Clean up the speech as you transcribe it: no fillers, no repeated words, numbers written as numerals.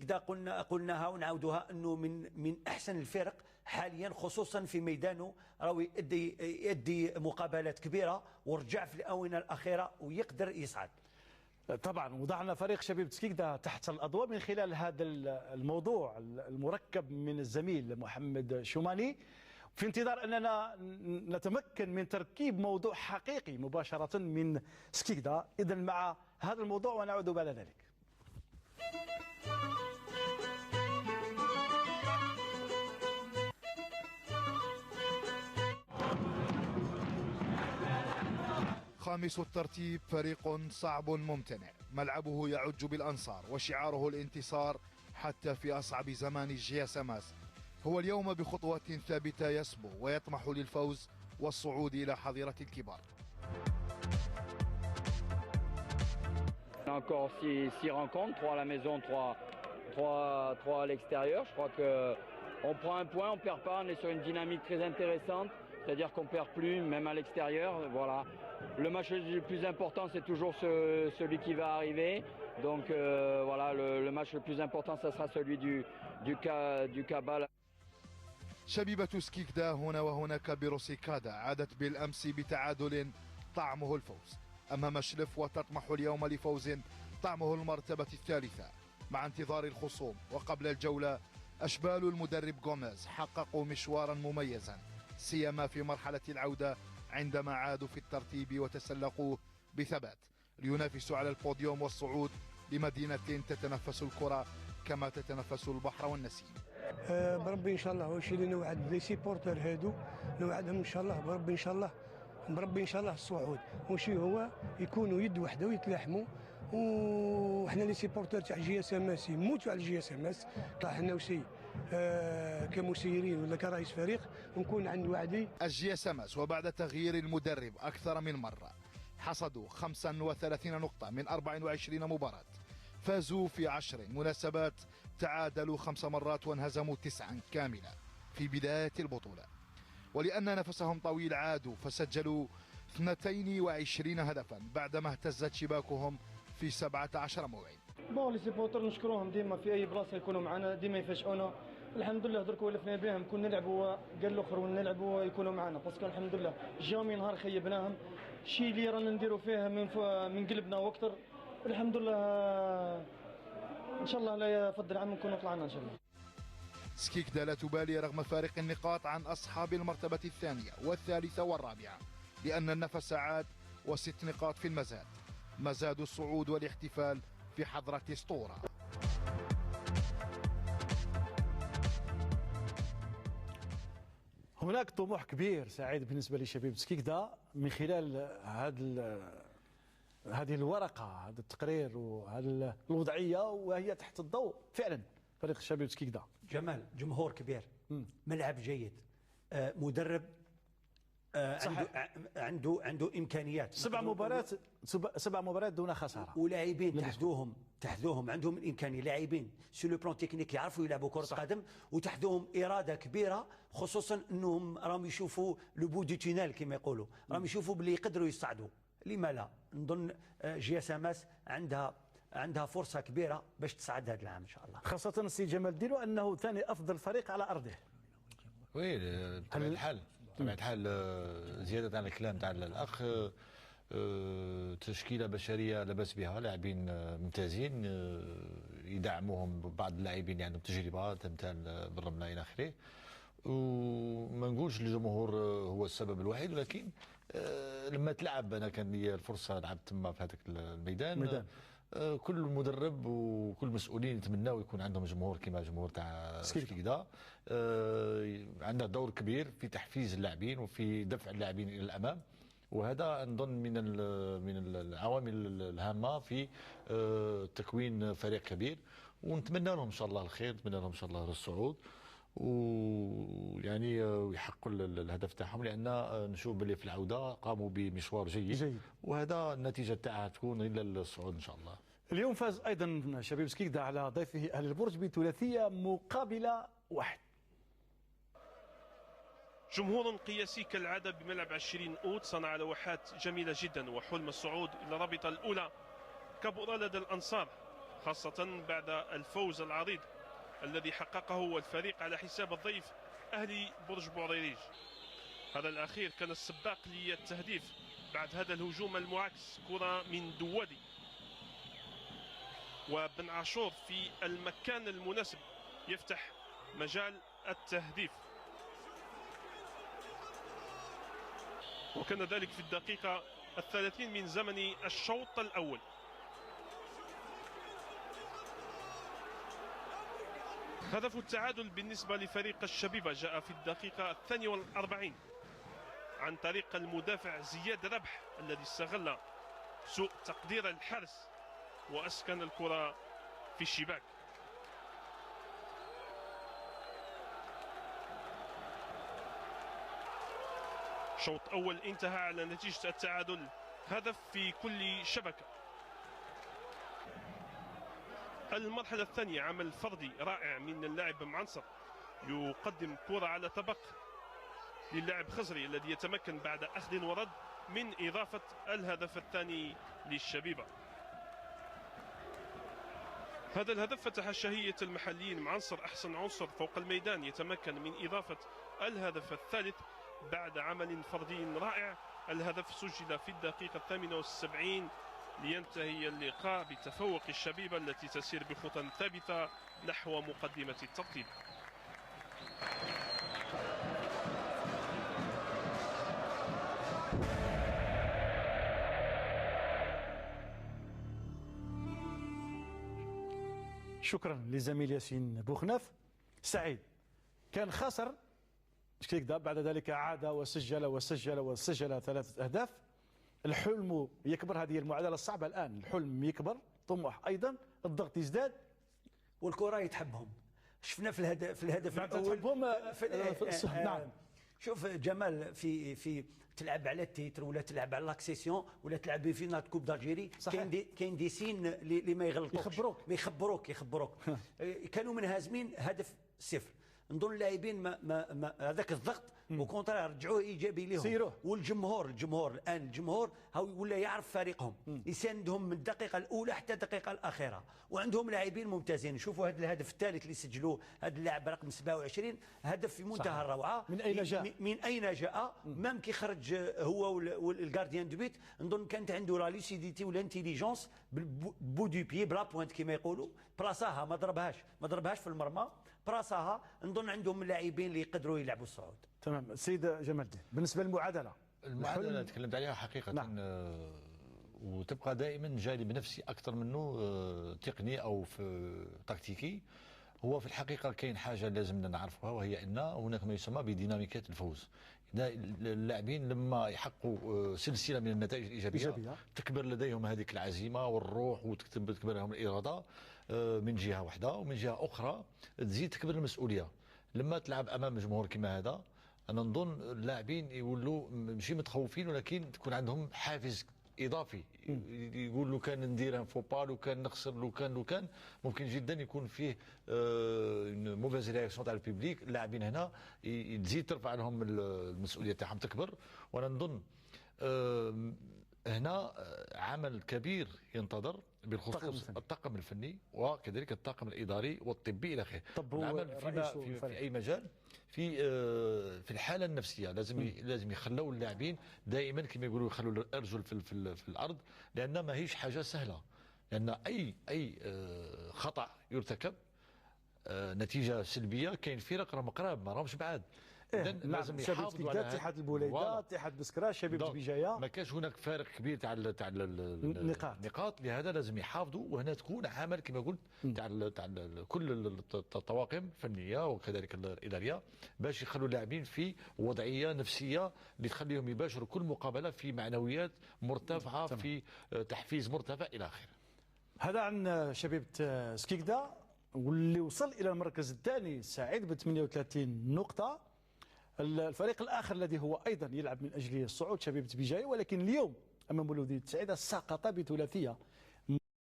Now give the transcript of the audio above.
سكيكدا قلناها ونعاودوها انه من احسن الفرق حاليا، خصوصا في ميدانه، راهو يدي مقابلات كبيره ورجع في الاونه الاخيره ويقدر يصعد. طبعا وضعنا فريق شبيبة سكيكدا تحت الأضواء من خلال هذا الموضوع المركب من الزميل محمد شوماني، في انتظار أننا نتمكن من تركيب موضوع حقيقي مباشرة من سكيكدا. إذن مع هذا الموضوع ونعود بعد ذلك. خامس الترتيب، فريق صعب ممتنع، ملعبه يعج بالأنصار وشعاره الانتصار حتى في أصعب زمان الجياس ماس. هو اليوم بخطوة ثابتة يسبو ويطمح للفوز والصعود إلى حظيرة الكبار. Encore 6 rencontres, 3 à la maison, 3 à l'extérieur. Je crois qu'on prend un point, on perd pas, on est sur une dynamique très intéressante. C'est-à-dire qu'on ne perd plus, même à l'extérieur. Voilà. Le match le plus important, c'est toujours celui qui va arriver. Donc voilà, le match le plus important, ça sera celui du Cabal. شبيبة سكيكدا هنا وهناك بروسيكادا عادت بالأمس بتعادل طعمه الفوز أمام مشلف، وتطمح اليوم لفوز طعمه المرتبة الثالثة مع انتظار الخصوم. وقبل الجولة أشبال المدرب غوميز حققوا مشوارا مميزا، سيما في مرحلة العودة عندما عادوا في الترتيب وتسلقوا بثبات لينافسوا على البوديوم والصعود لمدينة تتنفس الكرة كما تتنفس البحر والنسيم. بربي ان شاء الله هو الشيء اللي نوعد لي سيبورتر هادو، نوعدهم ان شاء الله بربي ان شاء الله، بربي ان شاء الله الصعود. وشي هو يكونوا يد واحده ويتلاحموا، وحنا لي سيبورتر تاع جي اس ام اس يموتوا على جي اس ام اس. طلع حنا وسي كمسيرين ولا كرئيس فريق نكون عند وعدي. الجي اس ام اس وبعد تغيير المدرب اكثر من مره حصدوا 35 نقطه من 24 مباراه، فازوا في 10 مناسبات، تعادلوا 5 مرات وانهزموا 9 كاملة في بداية البطولة. ولأن نفسهم طويل عادوا فسجلوا 22 هدفا بعدما اهتزت شباكهم في 17 موعد. بون لي سيبورتر نشكروهم ديما في أي بلاصة يكونوا معنا، ديما يفاجئونا. الحمد لله درك ولفنا بهم، كنا نلعبوا قال الاخر ونلعبوا يكونوا معنا، باسكو الحمد لله جامي نهار خيبناهم. الشيء اللي رانا نديروا فيه من قلبنا واكثر. الحمد لله ان شاء الله لا يفضل عام نكونوا طلعنا ان شاء الله. سكيكدا لا تبالي رغم فارق النقاط عن اصحاب المرتبه الثانيه والثالثه والرابعه، لان النفس عاد و6 نقاط في المزاد، مزاد الصعود والاحتفال في حضره اسطوره. هناك طموح كبير سعيد بالنسبه لشبيبة سكيكدا من خلال هذه الورقة، هذا التقرير وهذه الوضعية، وهي تحت الضوء فعلا فريق شبيبة سكيكدا. جمال، جمهور كبير، ملعب جيد، مدرب عنده إمكانيات، 7 مباريات دون خسارة، ولاعبين تحذوهم عندهم الإمكانية، لاعبين سو لو بلان تكنيك يعرفوا يلعبوا كرة قدم، وتحذوهم إرادة كبيرة، خصوصا أنهم راهم يشوفوا لو بو دو تونيل كما يقولوا، راهم يشوفوا باللي يقدروا يصعدوا. لما لا؟ نظن جي اس ام اس عندها فرصه كبيره باش تصعد هذا العام ان شاء الله، خاصه السي جمال الدين وانه ثاني افضل فريق على ارضه. وي بطبيعه الحال زياده على الكلام تاع الاخ، تشكيله بشريه لا باس بها، لاعبين ممتازين يدعموهم بعض اللاعبين اللي عندهم تجربه تمثال بالرمله الى اخره. وما نقولش الجمهور هو السبب الوحيد، ولكن لما تلعب، انا كان لي الفرصه لعبت تما في هذاك الميدان. كل مدرب وكل مسؤولين يتمناو يكون عندهم جمهور كما جمهور تاع سكيكدا، عنده دور كبير في تحفيز اللاعبين وفي دفع اللاعبين الى الامام، وهذا نظن من العوامل الهامه في تكوين فريق كبير. ونتمنى لهم ان شاء الله الخير، نتمنى لهم ان شاء الله الصعود ويعني يحققوا الهدف تاعهم، لان نشوف باللي في العوده قاموا بمشوار جيد. وهذا النتيجه تاعها تكون الى الصعود ان شاء الله. اليوم فاز ايضا شبيبة سكيكدا على ضيفه اهل البرج بثلاثيه مقابل 1. جمهور قياسي كالعاده بملعب 20 أوت صنع لوحات جميله جدا وحلم الصعود الى الرابطه الاولى كبر لدى الانصار، خاصة بعد الفوز العريض الذي حققه الفريق على حساب الضيف أهلي برج بوعريريج. هذا الأخير كان السباق للتهديف بعد هذا الهجوم المعاكس. كرة من دوادي وبن عاشور في المكان المناسب يفتح مجال التهديف، وكان ذلك في الدقيقة 30 من زمن الشوط الأول. هدف التعادل بالنسبة لفريق الشبيبة جاء في الدقيقة 42 عن طريق المدافع زياد ربح الذي استغل سوء تقدير الحارس وأسكن الكرة في الشباك. شوط أول انتهى على نتيجة التعادل، هدف في كل شبكة. المرحلة الثانية عمل فردي رائع من اللاعب معنصر، يقدم كرة على طبق للاعب خزري الذي يتمكن بعد أخذ ورد من إضافة الهدف الثاني للشبيبة. هذا الهدف فتح شهية المحليين. معنصر أحسن عنصر فوق الميدان يتمكن من إضافة الهدف الثالث بعد عمل فردي رائع. الهدف سجل في الدقيقة 78 لينتهي اللقاء بتفوق الشبيبة التي تسير بخطى ثابتة نحو مقدمة الترتيب. شكرا لزميل ياسين بوخناف. سعيد كان خسر شكيكدا، بعد ذلك عاد وسجل 3 أهداف. الحلم يكبر، هذه المعادلة الصعبة الآن. الحلم يكبر، طموح أيضا، الضغط يزداد والكرة يتحبهم. شفنا في الهدف الأول نعم. شوف جمال في تلعب على التيتر ولا تلعب على لاكسيسيون ولا تلعب بفينال كوب دالجيري، كاين دي سين اللي ما يغلطوكش، يخبروك كانوا منهزمين هدف 0. نظن اللاعبين ما هذاك الضغط وكونترا رجعوه ايجابي لهم سيروه. والجمهور الان الجمهور ولا يعرف فريقهم، يساندهم من الدقيقه الاولى حتى الدقيقه الاخيره، وعندهم لاعبين ممتازين. شوفوا هذا الهدف الثالث اللي سجلوه هذا اللاعب رقم 27، هدف في منتهى الروعه. من اين جاء؟ مام كي خرج هو والجارديان دو بيت، نظن كانت عنده لا لوسيديتي والانتيليجونس بو دو بيي بلا بوينت كما يقولوا، بلاصاها ما ضربهاش في المرمى، براسها. نظن عندهم لاعبين اللي يقدروا يلعبوا الصعود. تمام. السيد جمال الدين، بالنسبه للمعادله اللي تكلمت عليها حقيقه، نعم. وتبقى دائما جانب نفسي اكثر منه تقني او في تكتيكي. هو في الحقيقه كاين حاجه لازمنا نعرفها، وهي ان هناك ما يسمى بديناميكات الفوز. اللاعبين لما يحققوا سلسله من النتائج الايجابيه تكبر لديهم هذيك العزيمه والروح، وتكبر لهم الاراده من جهه واحده، ومن جهه اخرى تزيد تكبر المسؤوليه. لما تلعب امام جمهور كما هذا، انا نظن اللاعبين يولوا ماشي متخوفين، ولكن تكون عندهم حافز اضافي. يقول لو كان ندير ان فوبا، لو كان نخسر، لو كان ممكن جدا يكون فيه موفيز رياكسيون تاع البيبليك. اللاعبين هنا تزيد ترفع لهم المسؤوليه تاعهم تكبر. وانا نظن هنا عمل كبير ينتظر بالخصوص الطاقم الفني وكذلك الطاقم الاداري والطبي الى اخره. العمل في اي مجال، في الحاله النفسيه لازم يخلوا اللاعبين دائما كما يقولوا يخلوا الارجل في الارض، لان ما هيش حاجه سهله. لان اي خطا يرتكب نتيجه سلبيه. كاين فرق راهم قراب، ما راهمش بعاد. لازم يحافظوا على اتحاد البوليدات، اتحاد بسكرة، شبيبة بجايه. ما كانش هناك فارق كبير تاع النقاط، لهذا لازم يحافظوا. وهنا تكون عمل كما قلت تاع كل الطواقم الفنيه وكذلك الاداريه، باش يخلوا اللاعبين في وضعيه نفسيه اللي تخليهم يباشروا كل مقابله في معنويات مرتفعه، في تحفيز مرتفع الى اخره. هذا عن شبيبة سكيكدا واللي وصل الى المركز الثاني سعيد ب 38 نقطه. الفريق الآخر الذي هو أيضا يلعب من أجل الصعود شبيبة بجاية، ولكن اليوم أمام ولودية سعيدة سقط بثلاثية